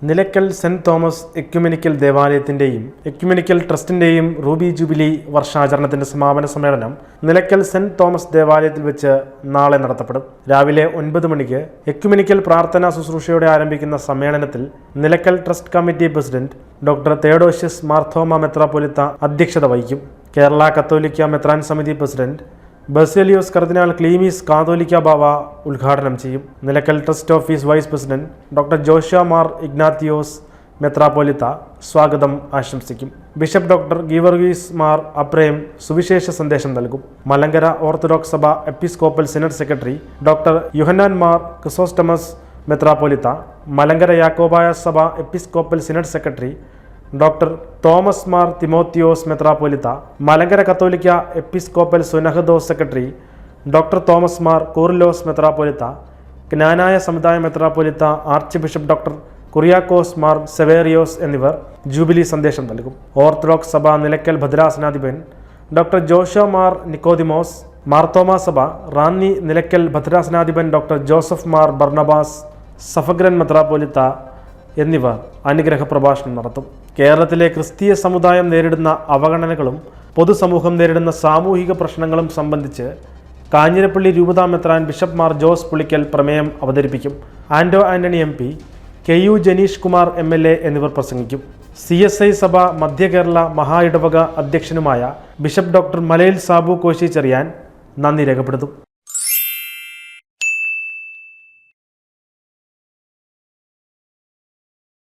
Nilakkal saint Thomas ecumenical ദേവാലയത്തിന്റെയും ecumenical ട്രസ്റ്റിന്റെയും ruby jubilee വർഷാചരണത്തിന്റെ സമാപന സമ്മേളനം നിലയ്ക്കൽ സെന്റ് തോമസ് ദേവാലയത്തിൽ വെച്ച് നാളെ നടത്തപ്പെടും. രാവിലെ 9 മണിക്ക് എക്യുമെനിക്കൽ പ്രാർത്ഥനാ ശുശ്രൂഷയോടെ ആരംഭിക്കുന്ന സമ്മേളനത്തിൽ Nilakkal trust committee president doctor Theodosius Marthoma മെത്രാപ്പൊലീത്ത അധ്യക്ഷത വഹിക്കും. കേരള കത്തോലിക്ക മെത്രാൻ സമിതി പ്രസിഡന്റ് ബസേലിയോസ് കർദിനാൾ ക്ലീമീസ് കാതോലിക്ക ബാവ ഉദ്ഘാടനം ചെയ്യും. Nilakkal trust office vice president doctor Joshua Mar Ignatius മെത്രാപ്പൊലീത്ത സ്വാഗതം ആശംസിക്കും. ബിഷപ്പ് ഡോക്ടർ ഗീവർഗീസ് മാർ അബ്രേം സുവിശേഷ സന്ദേശം നൽകും. മലങ്കര ഓർത്തഡോക്സ് സഭ episcopal synod secretary doctor Yuhanon Mar Chrysostomos മെത്രാപ്പൊലീത്ത, മലങ്കര യാക്കോബായ സഭ episcopal synod secretary doctor Thomas Mar Timotheos മെത്രാപ്പൊലീത്ത, മലങ്കര കത്തോലിക്ക എപ്പിസ്കോപ്പൽ സുനഹദോസ് സെക്രട്ടറി ഡോക്ടർ തോമസ് മാർ കൂറിലോസ് മെത്രാപ്പൊലീത്ത, ജ്ഞാനായ സമുദായ മെത്രാപ്പൊലീത്ത archbishop doctor Kuriakose Mar Severios എന്നിവർ ജൂബിലി സന്ദേശം നൽകും. ഓർത്തഡോക്സ് സഭ നിലയ്ക്കൽ ഭദ്രാസനാധിപൻ ഡോക്ടർ ജോഷോ മാർ നിക്കോദിമോസ്, മാർത്തോമാ സഭ റാന്നി നിലയ്ക്കൽ ഭദ്രാസനാധിപൻ ഡോക്ടർ ജോസഫ് മാർ ബർണബാസ് സഫഗ്രൻ മെത്രാപ്പൊലീത്ത എന്നിവർ അനുഗ്രഹ പ്രഭാഷണം നടത്തും. കേരളത്തിലെ ക്രിസ്തീയ സമുദായം നേരിടുന്ന അവഗണനകളും പൊതുസമൂഹം നേരിടുന്ന സാമൂഹിക പ്രശ്നങ്ങളും സംബന്ധിച്ച് കാഞ്ഞിരപ്പള്ളി രൂപതാ മെത്രാൻ ബിഷപ്പ് മാർ ജോസ് പുളിക്കൽ പ്രമേയം അവതരിപ്പിക്കും. Anto Antony MP, KU Janeesh Kumar MLA എന്നിവർ പ്രസംഗിക്കും. CSI സഭ മധ്യ കേരള മഹാ ഇടവക അധ്യക്ഷനുമായ ബിഷപ്പ് ഡോക്ടർ മലയിൽ സാബു കോശി ചെറിയാൻ നന്ദി രേഖപ്പെടുത്തും.